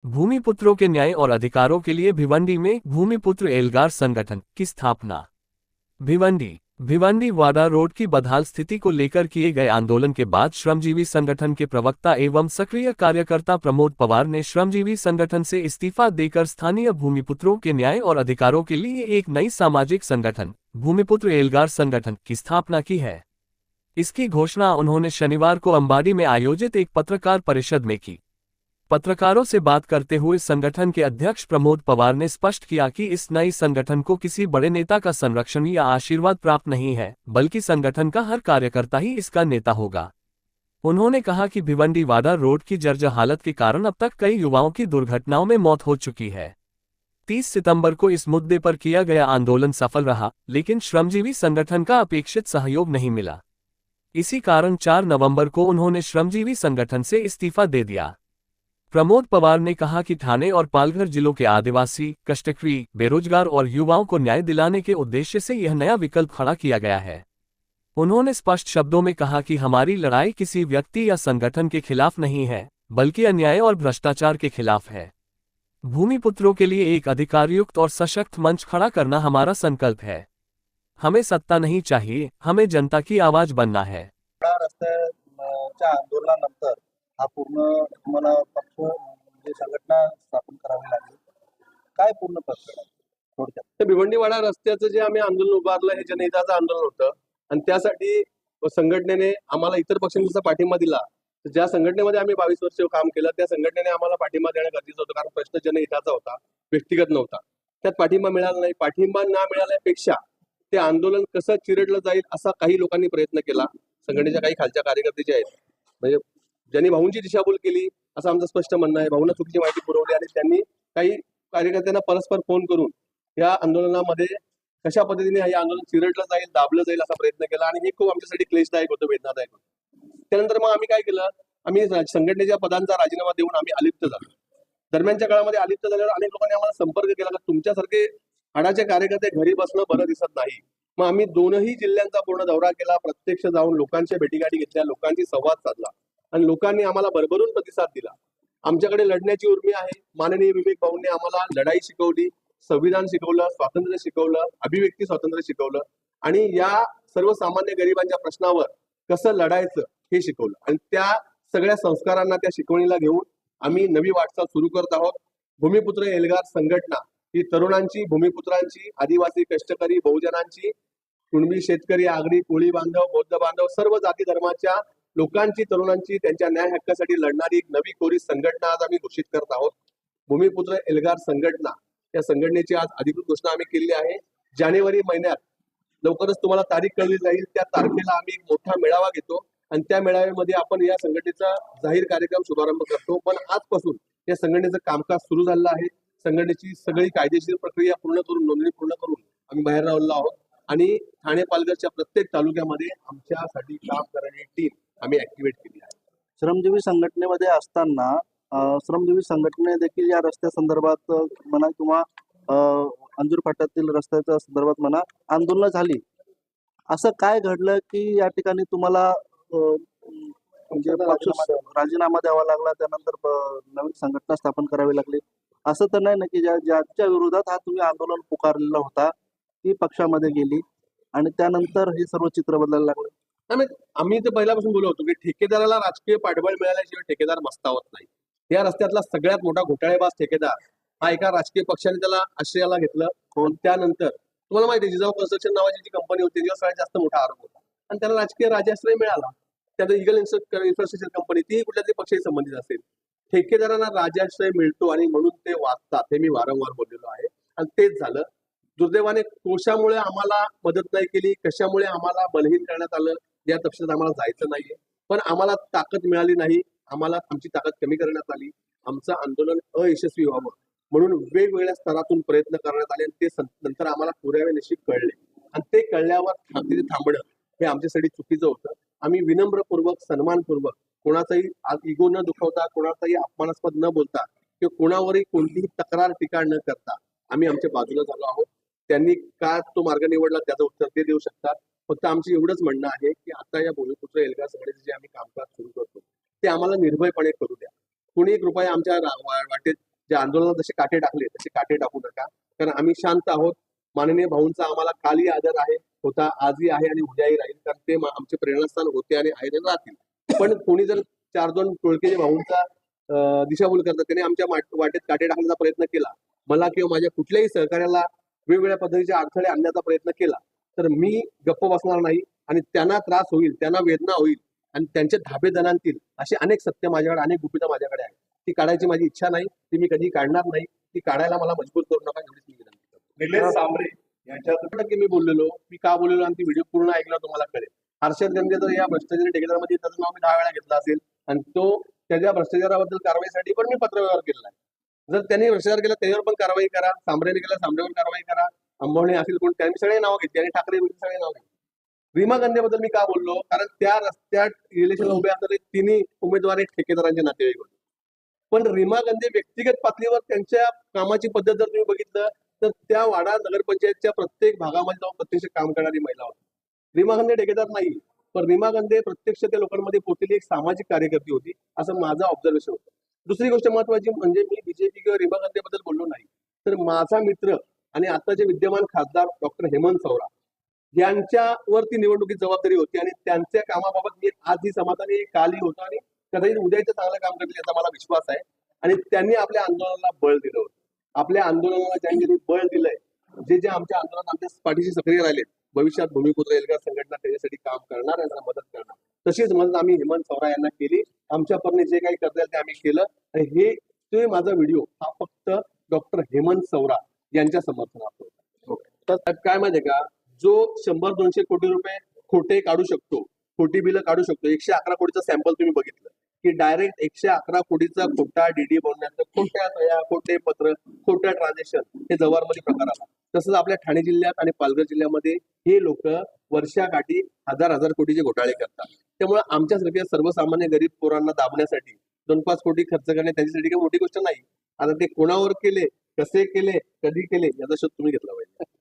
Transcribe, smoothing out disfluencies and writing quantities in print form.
भूमिपुत्रों के न्याय और अधिकारों के लिए भिवंडी में भूमिपुत्र एल्गार संगठन की स्थापना। भिवंडी वाडा रोड की बदहाल स्थिति को लेकर किए गए आंदोलन के बाद श्रमजीवी संगठन के प्रवक्ता एवं सक्रिय कार्यकर्ता प्रमोद पवार ने श्रमजीवी संगठन से इस्तीफा देकर स्थानीय भूमिपुत्रों के न्याय और अधिकारों के लिए एक नई सामाजिक संगठन भूमिपुत्र एल्गार संगठन की स्थापना की है। इसकी घोषणा उन्होंने शनिवार को अंबाडी में आयोजित एक पत्रकार परिषद में की। पत्रकारों से बात करते हुए संगठन के अध्यक्ष प्रमोद पवार ने स्पष्ट किया कि इस नई संगठन को किसी बड़े नेता का संरक्षण या आशीर्वाद प्राप्त नहीं है, बल्कि संगठन का हर कार्यकर्ता ही इसका नेता होगा। उन्होंने कहा कि भिवंडी वाडा रोड की जर्जर हालत के कारण अब तक कई युवाओं की दुर्घटनाओं में मौत हो चुकी है। 30 सितंबर को इस मुद्दे पर किया गया आंदोलन सफल रहा, लेकिन श्रमजीवी संगठन का अपेक्षित सहयोग नहीं मिला। इसी कारण 4 नवंबर को उन्होंने श्रमजीवी संगठन से इस्तीफा दे दिया। प्रमोद पवार ने कहा कि ठाणे और पालघर जिलों के आदिवासी, कष्टकरी, बेरोजगार और युवाओं को न्याय दिलाने के उद्देश्य से यह नया विकल्प खड़ा किया गया है। उन्होंने स्पष्ट शब्दों में कहा कि हमारी लड़ाई किसी व्यक्ति या संगठन के खिलाफ नहीं है, बल्कि अन्याय और भ्रष्टाचार के खिलाफ है। भूमिपुत्रों के लिए एक अधिकारयुक्त और सशक्त मंच खड़ा करना हमारा संकल्प है। हमें सत्ता नहीं चाहिए, हमें जनता की आवाज बनना है। रस्त्याच्या आंदोलनानंतर हा पूर्ण तुम्हाला पक्ष म्हणजे संघटना स्थापन करावी लागली, काय पूर्ण प्रकरण थोडक्यात? तर भिवंडीवाडा रस्त्याचं जे आम्ही आंदोलन उभारलं हे जनहिताचं आंदोलन होतं आणि त्यासाठी संघटनेने आम्हाला इतर पक्षांचा पाठिंबा दिला। ज्या संघटनेमध्ये आम्ही 22 वर्ष काम केलं त्या संघटनेने आम्हाला पाठिंबा देणं गरजेचं होतं, कारण प्रश्न जनहिताचा होता, व्यक्तिगत नव्हता। त्यात पाठिंबा मिळाला नाही। पाठिंबा न मिळाल्यापेक्षा ते आंदोलन कसं चिरडलं जाईल असा काही लोकांनी प्रयत्न केला। संघटनेच्या काही खालच्या कार्यकर्ते जे आहेत, म्हणजे ज्यांनी भाऊंची दिशाभूल केली असं आमचं स्पष्ट म्हणणं आहे। भाऊंना चुकीची माहिती पुरवली आणि त्यांनी काही कार्यकर्त्यांना परस्पर फोन करून या आंदोलनामध्ये कशा पद्धतीने हे आंदोलन चिरडलं जाईल, दाबलं जाईल असा प्रयत्न केला आणि हे खूप आमच्यासाठी क्लेशदायक होतं, वेदनादायक होतं। त्यानंतर मग आम्ही काय केलं, आम्ही संघटनेच्या पदांचा राजीनामा देऊन आम्ही अलिप्त झालो। दरम्यानच्या काळामध्ये अलिप्त झाल्यावर अनेक लोकांनी आम्हाला संपर्क केला की तुमच्यासारखे हाडाचे कार्यकर्ते घरी बसणं बरं दिसत नाही। मग आम्ही दोनही जिल्ह्यांचा पूर्ण दौरा केला, प्रत्यक्ष जाऊन लोकांच्या भेटीगाठी घेतल्या, लोकांशी संवाद साधला आणि लोकांनी आम्हाला भरभरून प्रतिसाद दिला। आमच्याकडे लढण्याची उर्मी आहे। माननीय विवेक भाऊंनी आम्हाला लढाई शिकवली, संविधान शिकवलं, स्वातंत्र्य शिकवलं, अभिव्यक्ती स्वातंत्र्य शिकवलं आणि या सर्वसामान्य गरिबांच्या प्रश्नावर कसं लढायचं हे शिकवलं आणि त्या सगळ्या संस्कारांना, त्या शिकवणीला घेऊन आम्ही नवी वाटचाल सुरू करत आहोत। भूमिपुत्र एल्गार संघटना ही तरुणांची, भूमिपुत्रांची, आदिवासी, कष्टकरी, बहुजनांची, कुणबी, शेतकरी, आगरी, कोळी बांधव, बौद्ध बांधव, सर्व जाती धर्माच्या लोकांची, तरुणांची, त्यांच्या न्याय हक्कासाठी लढणारी एक नवी कोरी संघटना आज आम्ही घोषित करत आहोत। भूमिपुत्र एल्गार संघटना या संघटनेची आज अधिकृत घोषणा आम्ही केली आहे। जानेवारी महिन्यात लवकरच तुम्हाला तारीख कळली जाईल, त्या तारखेला आम्ही एक मोठा मेळावा घेतो आणि त्या मेळाव्यामध्ये आपण या संघटनेचा जाहीर कार्यक्रम शुभारंभ करतो। पण आजपासून या संघटनेचं कामकाज सुरू झालं आहे। संघटनेची सगळी कायदेशीर प्रक्रिया पूर्ण करून, नोंदणी पूर्ण करून आम्ही बाहेर राहिलो आहोत आणि ठाणे पालघरच्या प्रत्येक तालुक्यामध्ये आमच्यासाठी काम करणारी टीम आम्ही ऍक्टिव्हेट केली आहे। श्रमजीवी संघटनेमध्ये असताना श्रमजीवी संघटने देखील या रस्त्या संदर्भात म्हणा किंवा अंजूर फाट्यातील रस्त्याच्या संदर्भात म्हणा आंदोलन झाली, असं काय घडलं की या ठिकाणी तुम्हाला म्हणजे राजीनामा द्यावा लागला, त्यानंतर नवीन संघटना स्थापन करावी लागली? असं तर नाही ना की ज्याच्या विरोधात हा तुम्ही आंदोलन पुकारलेला होता ती पक्षामध्ये गेली आणि त्यानंतर हे सर्व चित्र बदलायला लागलं? आम्ही तर पहिल्यापासून बोलत होतो की ठेकेदाराला राजकीय पाठबळ मिळाल्याशिवाय ठेकेदार मस्तावत नाही। या रस्त्यातला सगळ्यात मोठा घोटाळेबाज ठेकेदार हा एका राजकीय पक्षाने त्याला आश्रयाला घेतलं। त्यानंतर तुम्हाला माहिती आहे, जिजाऊ कन्स्ट्रक्शन नावाची जी कंपनी होती त्याच्यावर सगळ्यात जास्त मोठा आरोप होता आणि त्याला राजकीय राजाश्रय मिळाला। त्यात इगल इन्फ्रास्ट्रक्चर कंपनी ती कुठल्या तरी पक्षाशी संबंधित असेल। ठेकेदारांना राजाश्रय मिळतो आणि म्हणून ते वाचतात, हे मी वारंवार बोललेलो आहे आणि तेच झालं। दुर्दैवाने कोशामुळे आम्हाला मदत नाही केली, कशामुळे आम्हाला बलहीन करण्यात आलं या तपशिलात आम्हाला जायचं नाहीये, पण आम्हाला ताकद मिळाली नाही, आम्हाला आमची ताकद कमी करण्यात आली, आमचं आंदोलन अयशस्वी व्हावं म्हणून वेगवेगळ्या स्तरातून प्रयत्न करण्यात आले आणि ते नंतर आम्हाला पुराव्यानिशी कळले आणि ते कळल्यावर तिथे थांबणं हे आमच्यासाठी चुकीचं होतं। आम्ही विनम्रपूर्वक, सन्मानपूर्वक, कोणाचाही इगो न दुखवता, कोणाचाही अपमानास्पद न बोलता किंवा कोणावरही कोणतीही तक्रार टीका न करता आम्ही आमच्या बाजूला झालो आहोत। त्यांनी का तो मार्ग निवडला त्याचं उत्तर ते देऊ शकतात। फक्त आमचं एवढंच म्हणणं आहे की आता या भूमिपुत्र एल्गार संघटनेचे जे आम्ही कामकाज सुरू करतो ते आम्हाला निर्भयपणे करू द्या। कोणी एक रुपया आमच्या वाटेत जे आंदोलनात जसे काटे टाकले तसे काटे टाकू नका, कारण आम्ही शांत आहोत. माननीय भाऊंचा आम्हाला कालही आदर आहे, होता, आजही आहे आणि उद्याही राहील, कारण ते आमचे प्रेरणास्थान होते आणि आहेत आणि राहतील. पण कोणी जर 4-2 टोळके भाऊंचा दिशाभूल करतात, त्याने आमच्या वाटेत काटे टाकण्याचा प्रयत्न केला, मला किंवा माझ्या कुठल्याही सहकार्याला वेगवेगळ्या पद्धतीचे अडथळे आणण्याचा प्रयत्न केला, तर मी गप्प बसणार नाही आणि त्यांना त्रास होईल, त्यांना वेदना होईल आणि त्यांचे धाबे दणांतील असे अनेक सत्य माझ्याकडे, अनेक गुपितं माझ्याकडे आहे. ती काढायची माझी इच्छा नाही, ती मी कधी काढणार नाही. ती काढायला मला मजबूर करू नका, एवढीच मी विनंती करतो. निलेश सांबरे यांच्या 100% मी बोललेलो, मी का बोललेलो आणि ती व्हिडिओ पूर्ण ऐकला तुम्हाला कळेल. हर्षद गंगे जर या भ्रष्टाचारी ठेकेदारामध्ये त्याचं नाव मी 10 वेळा घेतलं असेल आणि तो त्याच्या भ्रष्टाचाराबद्दल कारवाईसाठी पण मी पत्रव्यवहार केलेला आहे. जर त्यांनी भ्रष्टाचार केला त्याच्यावर पण कारवाई करा, सांबरेने केला सांबरेवर कारवाई करा, अंबवणे असेल कोण, त्यांनी सगळे नाव घेतली आणि ठाकरे सगळे नाव घेतली. रीमा गांधीबद्दल मी का बोललो, कारण त्या रस्त्यात इलेक्शन उभे असणारे तिन्ही उमेदवार हे ठेकेदारांचे नातेवाईक होते. पण रीमा गांधी व्यक्तिगत पातळीवर त्यांच्या कामाची पद्धत जर तुम्ही बघितलं तर त्या वाडा नगरपंचायतच्या प्रत्येक भागामध्ये जाऊन प्रत्यक्ष काम करणारी महिला होती. रीमा गांधी ठेकेदार नाही, पण रीमा गांधी प्रत्यक्ष त्या लोकांमध्ये पोहोचलेली एक सामाजिक कार्यकर्ती होती, असं माझं ऑब्झर्वेशन होतं. दुसरी गोष्ट महत्वाची म्हणजे मी बीजेपी किंवा रीमा गांधी बद्दल बोललो नाही, तर माझा मित्र आणि आताचे विद्यमान खासदार डॉक्टर हेमंत सवरा यांच्यावरती निवडणुकीत जबाबदारी होती आणि त्यांच्या कामाबाबत मी आजही समाधानी, कालही होतो आणि कदाचित उद्याचं चांगलं काम करतील याचा मला विश्वास आहे. आणि त्यांनी आपल्या आंदोलनाला बळ दिलं होतं. आपल्या आंदोलनाला ज्यांनी बळ दिलंय, जे आमच्या आंदोलनात आमच्या पाठीशी सक्रिय राहिले, भविष्यात भूमिपुत्र एल्गार संघटना त्याच्यासाठी काम करणार, यांना मदत करणार, तशीच मदत आम्ही हेमंत सवरा यांना केली. आमच्या परीने जे काही करता येईल ते आम्ही केलं आणि हे ते माझा व्हिडिओ हा फक्त डॉक्टर हेमंत सवरा यांच्या समर्थनार्थ होता. तर काय माहितीये का, जो 100-200 कोटी रुपये खोटे काढू शकतो, खोटी बिलं काढू शकतो, 111 कोटीचं सॅम्पल तुम्ही बघितलं की डायरेक्ट 111 कोटीचा खोटा डीडी बनवण्याचं, खोट्या सह्या, खोटे पत्र, खोट्या ट्रान्झॅक्शन हे जव्हारमध्ये प्रकार आला. तसंच आपल्या ठाणे जिल्ह्यात आणि पालघर जिल्ह्यामध्ये हे लोक वर्षाकाठी हजार कोटीचे घोटाळे करतात. त्यामुळे आमच्यासारख्या सर्वसामान्य गरीब पोरांना दाबण्यासाठी 2-5 कोटी खर्च करणे त्यांच्यासाठी काही मोठी गोष्ट नाही. आता ते कोणावर केले, कसे केले, कधी केले याचा शोध तुम्ही घेतला पाहिजे.